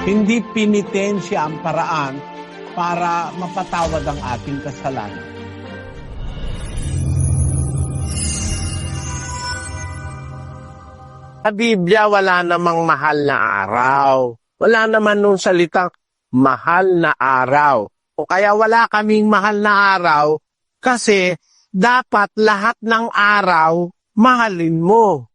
Hindi pinitensya ang paraan para mapatawad ang ating kasalanan. Sa Biblia, wala namang mahal na araw. Wala naman nung salitang mahal na araw. O kaya wala kaming mahal na araw kasi dapat lahat ng araw mahalin mo.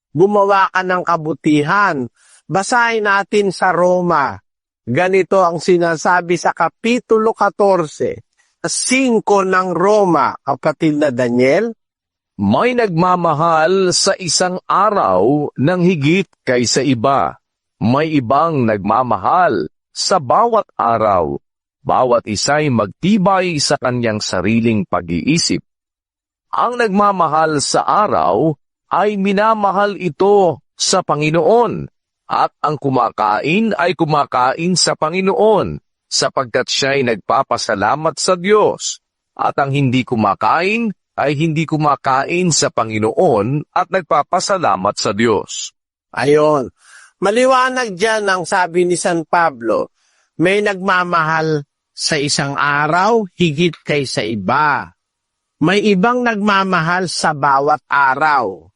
Gumawa ka ng kabutihan. Basahin natin sa Roma. Ganito ang sinasabi sa Kapitulo 14, 5 ng Roma, kapatid na Daniel. May nagmamahal sa isang araw ng higit kaysa iba. May ibang nagmamahal sa bawat araw. Bawat isa'y magtibay sa kanyang sariling pag-iisip. Ang nagmamahal sa araw ay minamahal ito sa Panginoon. At ang kumakain ay kumakain sa Panginoon sapagkat siya'y nagpapasalamat sa Diyos. At ang hindi kumakain ay hindi kumakain sa Panginoon at nagpapasalamat sa Diyos. Ayon. Maliwanag dyan ang sabi ni San Pablo, may nagmamahal sa isang araw higit kaysa iba. May ibang nagmamahal sa bawat araw.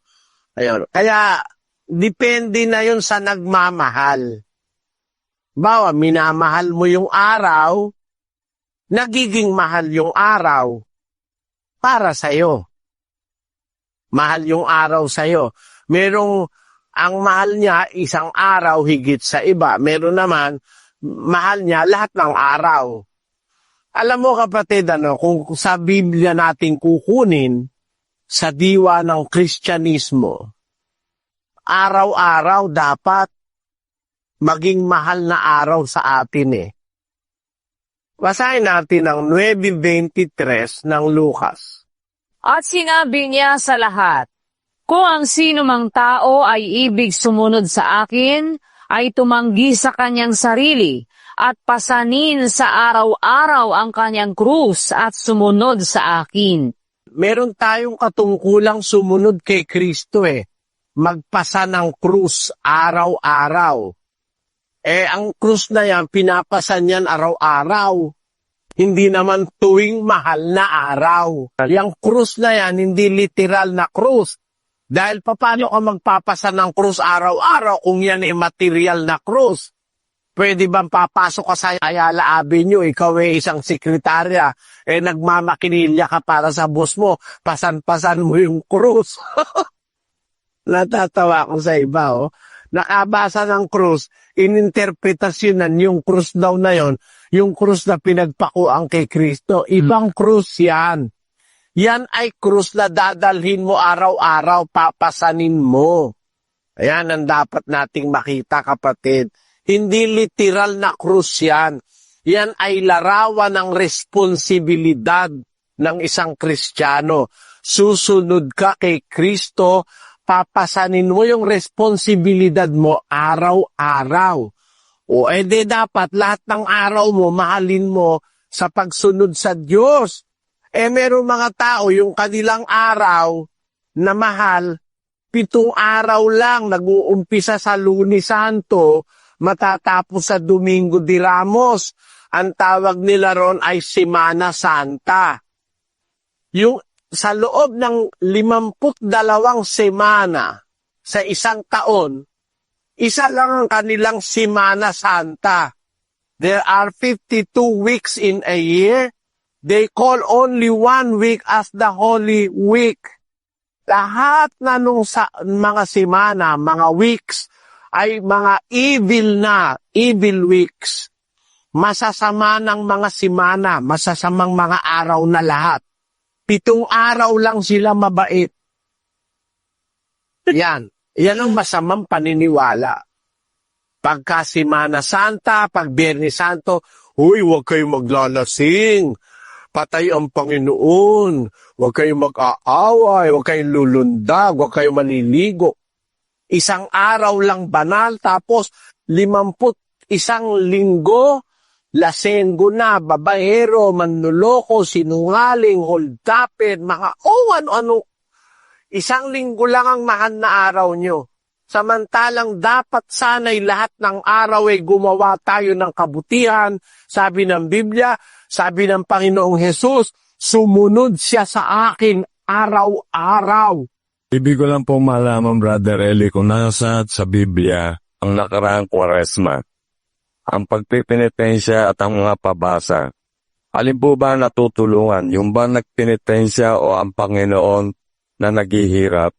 Ayon. Kaya, depende na yun sa nagmamahal. Bawa, minamahal mo yung araw, nagiging mahal yung araw para sa'yo. Mahal yung araw sa'yo. Merong, ang mahal niya, isang araw higit sa iba. Meron naman, mahal niya lahat ng araw. Alam mo kapatid, kung sa Biblia natin kukunin, sa diwa ng Kristyanismo, araw-araw dapat maging mahal na araw sa atin . Basahin natin ang 9:23 ng Lucas. At sinabi niya sa lahat, kung ang sino mang tao ay ibig sumunod sa akin, ay tumanggi sa kanyang sarili, at pasanin sa araw-araw ang kanyang krus at sumunod sa akin. Meron tayong katungkulang sumunod kay Kristo . Magpasa ng krus araw-araw. Ang krus na yan, pinapasan yan araw-araw. Hindi naman tuwing mahal na araw. Yung krus na yan, hindi literal na krus. Dahil paano ka magpapasa ng krus araw-araw kung yan ay material na krus? Pwede bang papasok ka sa Ayala Avenue, ikaw ay isang sekretarya, nagmamakinilya ka para sa boss mo, pasan-pasan mo yung krus. Natatawa ko sa iba, nakabasa ng krus, ininterpretasyonan yung krus daw na yon, yung krus na pinagpakuan kay Kristo. Ibang krus yan. Yan ay krus na dadalhin mo araw-araw, papasanin mo. Ayan ang dapat nating makita, kapatid. Hindi literal na krus yan. Yan ay larawan ng responsibilidad ng isang Kristiyano. Susunod ka kay Kristo, papasanin mo yung responsibilidad mo araw-araw. O dapat lahat ng araw mo, mahalin mo sa pagsunod sa Diyos. Meron mga tao, yung kanilang araw na mahal, 7 araw lang, nag-uumpisa sa Lunes Santo, matatapos sa Domingo de Ramos. Ang tawag nila ron ay Semana Santa. Yung sa loob ng 52 semana sa isang taon, isa lang ang kanilang Semana Santa. There are 52 weeks in a year. They call only 1 week as the Holy Week. Lahat na nung sa mga semana, mga weeks, ay mga evil weeks. Masasama ng mga semana, masasamang mga araw na lahat. 7 araw lang sila mabait. Yan ang masamang paniniwala. Pagka Semana Santa, pag Biyernes Santo, huwag kayong maglalasing. Patay ang Panginoon. Huwag kayong mag-aaway, huwag kayong lulundag, huwag kayong maliligo. Isang araw lang banal, tapos 51 linggo, lasenggo na, babaero, manluloko, sinungaling, holdapin, mga ano-ano. 1 linggo lang ang mahal na araw nyo. Samantalang dapat sana'y lahat ng araw ay gumawa tayo ng kabutihan. Sabi ng Biblia, sabi ng Panginoong Hesus, sumunod siya sa akin araw-araw. Ibig ko lang pong malaman, Brother Eli, kung nasa sa Biblia ang nakaraang Kwaresma, ang pagpipinitensya at ang mga pabasa. Alin po ba natutulungan? Yung ba nagpinitensya o ang Panginoon na naghihirap?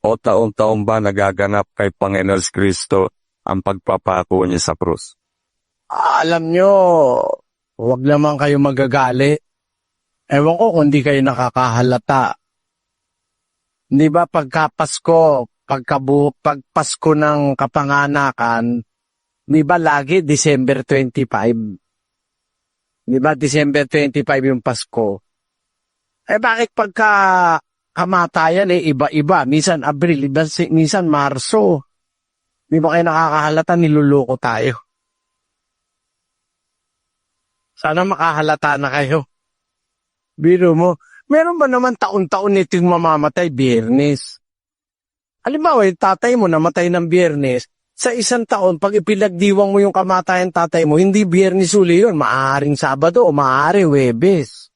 O taon-taon ba nagaganap kay Panginoon Kristo ang pagpapako niya sa krus? Alam nyo, huwag naman kayo magagali. Ewan ko kung di kayo nakakahalata. Di ba pagka Pasko, pag Pasko ng kapanganakan, di ba lagi December 25? Di ba December 25 yung Pasko? Bakit pagka kamatayan iba-iba? Minsan Abril, minsan Marso. Di ba kayo nakakahalata, niluloko tayo? Sana makahalata na kayo. Biro mo, meron ba naman taon-taon itong mamamatay Biyernes? Halimbawa, yung tatay mo namatay ng Biyernes, sa isang taon, pag ipinagdiwang mo yung kamatayan tatay mo, hindi Biyernes uli yun, maaaring Sabado o maaari Huwebes.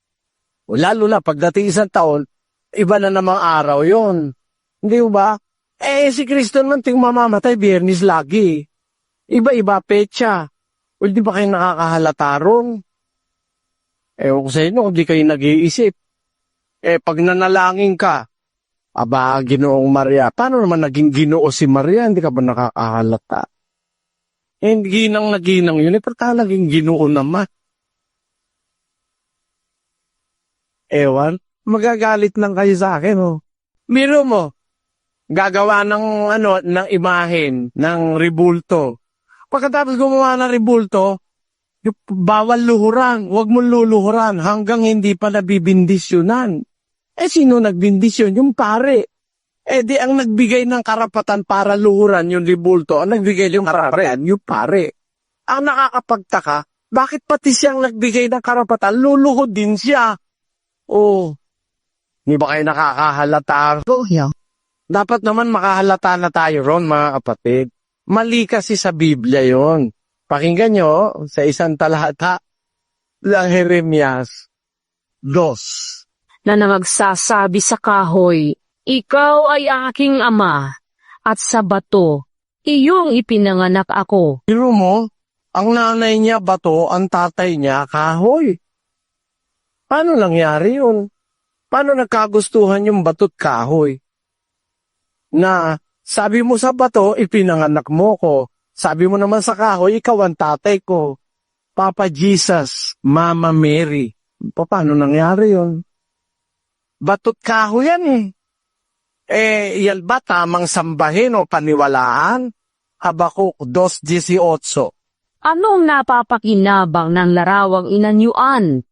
O lalo na, pagdating isang taon, iba na namang araw yon. Hindi ba? Si Kristo naman ting mamamatay Biyernes lagi. Iba-iba petsa. O di ba kayo nakakahalata ron? Kung sa inyo, hindi kayo nag-iisip. Pag nanalangin ka, aba, Ginoong Maria, paano naman naging Ginoo si Maria? Hindi ka ba nakakahalata? Ginang na ginang yun, pero talagang Ginoo naman. Ewan, magagalit lang kayo sa akin, oh. Biro mo, gagawa ng imahen, ng rebulto. Pagkatapos gumawa ng rebulto, bawal luhuran, huwag mong luluhuran hanggang hindi pa nabibindisyonan. Sino nagbindisyon? Yung pare. Di ang nagbigay ng karapatan para luhuran yung rebulto, ang nagbigay yung karapatan, yung pare. Ang nakakapagtaka, bakit pati siyang nagbigay ng karapatan, luluhod din siya? Hindi ba kayo nakakahalata? Dapat naman makahalata na tayo ron, mga kapatid. Mali kasi sa Biblia yon. Pakinggan nyo sa isang talata ng Jeremias 2. Na magsasabi sa kahoy, ikaw ay aking ama, at sa bato, iyong ipinanganak ako. Pero mo, ang nanay niya bato, ang tatay niya kahoy. Paano nangyari yun? Paano nagkagustuhan yung bato't kahoy? Na sabi mo sa bato, ipinanganak mo ko. Sabi mo naman sa kahoy, ikaw ang tatay ko. Papa Jesus, Mama Mary. Paano nangyari yun? Bato't kahoy yan yan ba tamang sambahin o paniwalaan? Habakuk 2:18. Anong napapakinabang ng larawang inanyuan?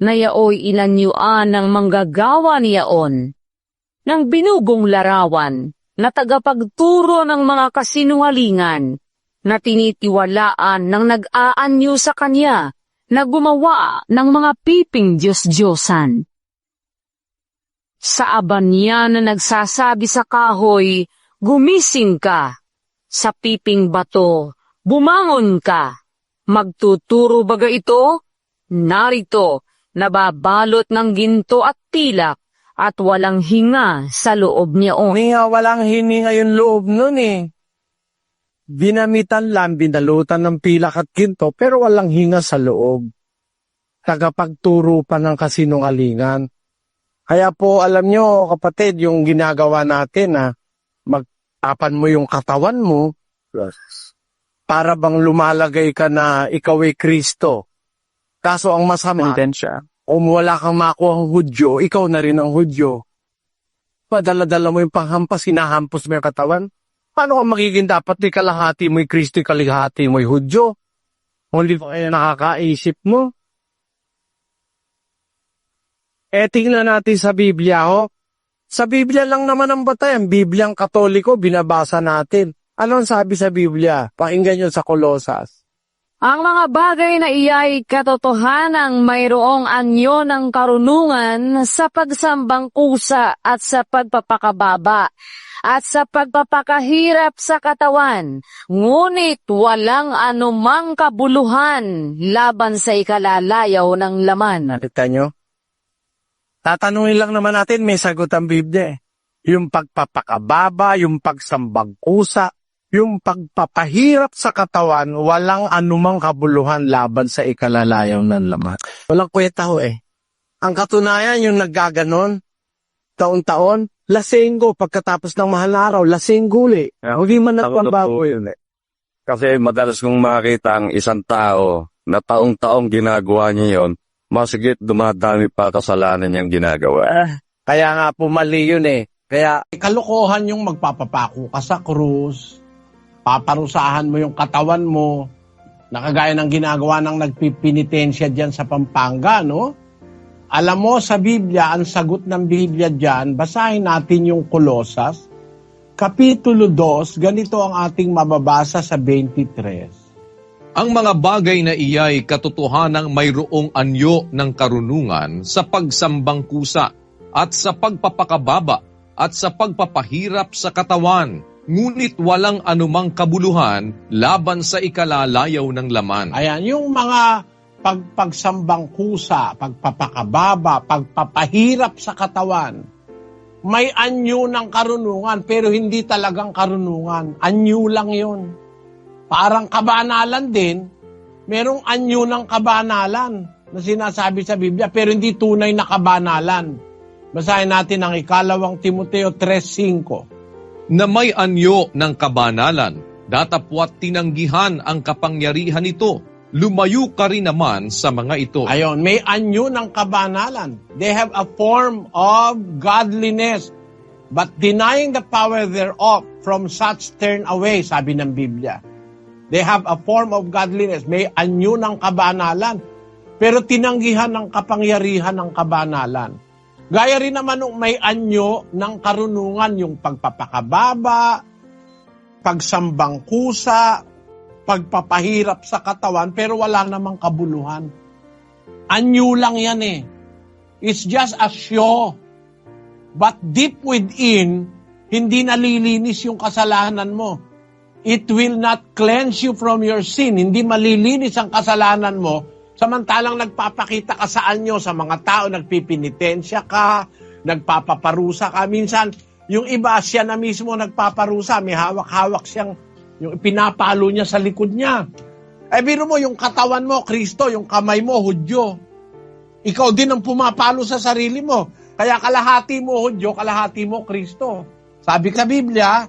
Na yaoy inanyuan ng manggagawa niyaon. Ng binugong larawan, na tagapagturo ng mga kasinungalingan, na tinitiwalaan ng nag-aanyo sa kanya, na gumawa ng mga piping Diyos-Diyosan. Sa aban niya na nagsasabi sa kahoy, gumising ka. Sa piping bato, bumangon ka. Magtuturo baga ito? Narito, nababalot ng ginto at pilak, at walang hinga sa loob niya. Walang hininga yung loob nun Binamitan lang, binalutan ng pilak at ginto, pero walang hinga sa loob. Tagapagturo pa ng kasinungalingan. Kaya po, alam nyo, kapatid, yung ginagawa natin na magtapan mo yung katawan mo, para bang lumalagay ka na ikaw ay Kristo. Kaso ang masama, kung wala kang makuha ang Hudyo, ikaw na rin ang Hudyo. Padala-dala mo yung panghampas, hinahampos mo yung katawan. Paano ka magiging dapat di kalahati mo'y Kristo, kalahati mo'y Hudyo? Kung hindi pa kayo nakakaisip mo. Tingnan natin sa Biblia, Sa Biblia lang naman ang batayan. Bibliang Katoliko, binabasa natin. Ano ang sabi sa Biblia? Pakinggan nyo sa Kolosas. Ang mga bagay na iya'y katotohanang mayroong anyo ng karunungan sa pagsambang kusa at sa pagpapakababa at sa pagpapakahirap sa katawan, ngunit walang anumang kabuluhan laban sa ikalalayaw ng laman. Nakita nyo? Tatanungin lang naman natin, may sagot ang Biblia eh. Yung pagpapakababa, yung pagsambang kusa, yung pagpapahirap sa katawan, walang anumang kabuluhan laban sa ikalalayaw ng laman. Walang kwenta ho eh. Ang katunayan, yung naggaganon, taon-taon, lasenggo, pagkatapos ng mahal na araw, lasenggo uli. Hindi man nagpambago yun eh. Kasi madalas kong makita ang isang tao na taong-taong ginagawa niya yon, masigit dumadami pa kasalanan niyang ginagawa. Kaya nga pumali yun eh. Kaya kalokohan yung magpapapako ka sa krus, paparusahan mo yung katawan mo, nakagaya ng ginagawa ng nagpipinitensya dyan sa Pampanga, no? Alam mo sa Biblia, ang sagot ng Biblia dyan, basahin natin yung Kolosas, Kapitulo 2, ganito ang ating mababasa sa 23. Ang mga bagay na iya'y katotohanang mayroong anyo ng karunungan sa pagsambang kusa at sa pagpapakababa at sa pagpapahirap sa katawan, ngunit walang anumang kabuluhan laban sa ikalalayaw ng laman. Ayan, yung mga pagsambang kusa, pagpapakababa, pagpapahirap sa katawan, may anyo ng karunungan, pero hindi talagang karunungan. Anyo lang yun. Parang kabanalan din, merong anyo ng kabanalan na sinasabi sa Biblia, pero hindi tunay na kabanalan. Basahin natin ang 2 Timoteo 3:5. Na may anyo ng kabanalan, datapwat tinanggihan ang kapangyarihan nito. Lumayo ka rin naman sa mga ito. Ayon, may anyo ng kabanalan. They have a form of godliness, but denying the power thereof, from such turn away, sabi ng Biblia. They have a form of godliness. May anyo ng kabanalan, pero tinanggihan ng kapangyarihan ng kabanalan. Gaya rin naman nung may anyo ng karunungan, yung pagpapakababa, pagsambang kusa, pagpapahirap sa katawan, pero wala namang kabuluhan. Anyo lang yan eh. It's just a show. But deep within, hindi nalilinis yung kasalanan mo. It will not cleanse you from your sin. Hindi malilinis ang kasalanan mo, samantalang nagpapakita ka sa anyo sa mga tao, nagpipinitensya ka, nagpapaparusa ka. Minsan, yung iba, siya na mismo nagpaparusa, may hawak-hawak siyang, yung pinapalo niya sa likod niya. Eh, biro mo, yung katawan mo, Kristo, yung kamay mo, Hudyo. Ikaw din ang pumapalo sa sarili mo. Kaya kalahati mo, Hudyo, kalahati mo, Kristo. Sabi sa Biblia,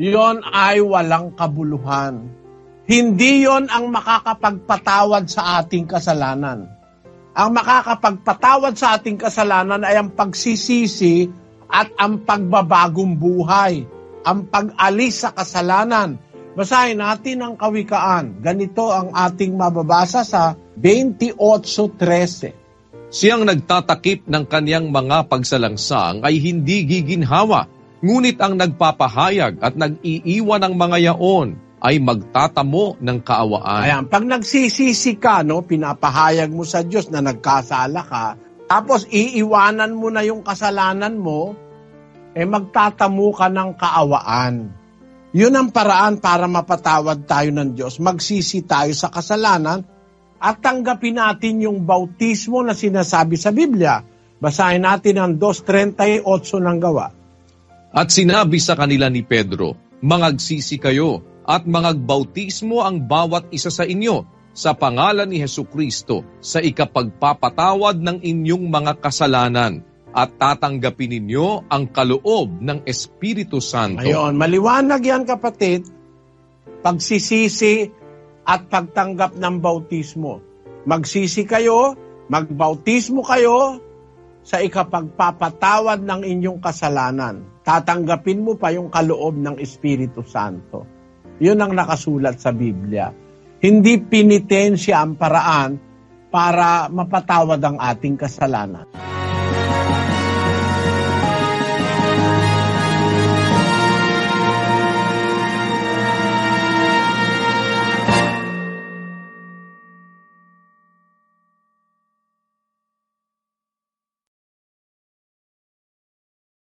yon ay walang kabuluhan. Hindi yon ang makakapagpatawad sa ating kasalanan. Ang makakapagpatawad sa ating kasalanan ay ang pagsisisi at ang pagbabagong buhay, ang pag-alis sa kasalanan. Basahin natin ang Kawikaan. Ganito ang ating mababasa sa 28:13. Siyang nagtatakip ng kaniyang mga pagsalangsang ay hindi giginhawa, ngunit ang nagpapahayag at nag-iiwan ng mga yaon ay magtatamo ng kaawaan. Ayan, pag nagsisisi ka, no, pinapahayag mo sa Diyos na nagkasala ka, tapos iiwanan mo na yung kasalanan mo, magtatamo ka ng kaawaan. Yun ang paraan para mapatawad tayo ng Diyos. Magsisi tayo sa kasalanan at tanggapin natin yung bautismo na sinasabi sa Biblia. Basahin natin ang 2:38 ng Gawa. At sinabi sa kanila ni Pedro, mangagsisi kayo at mangagbautismo ang bawat isa sa inyo sa pangalan ni Hesukristo sa ikapagpapatawad ng inyong mga kasalanan at tatanggapin ninyo ang kaloob ng Espiritu Santo. Ayun, maliwanag yan kapatid, pagsisisi at pagtanggap ng bautismo. Magsisi kayo, magbautismo kayo sa ikapagpapatawad ng inyong kasalanan. Tatanggapin mo pa yung kaloob ng Espiritu Santo. Yun ang nakasulat sa Biblia. Hindi pinitensya ang paraan para mapatawad ang ating kasalanan.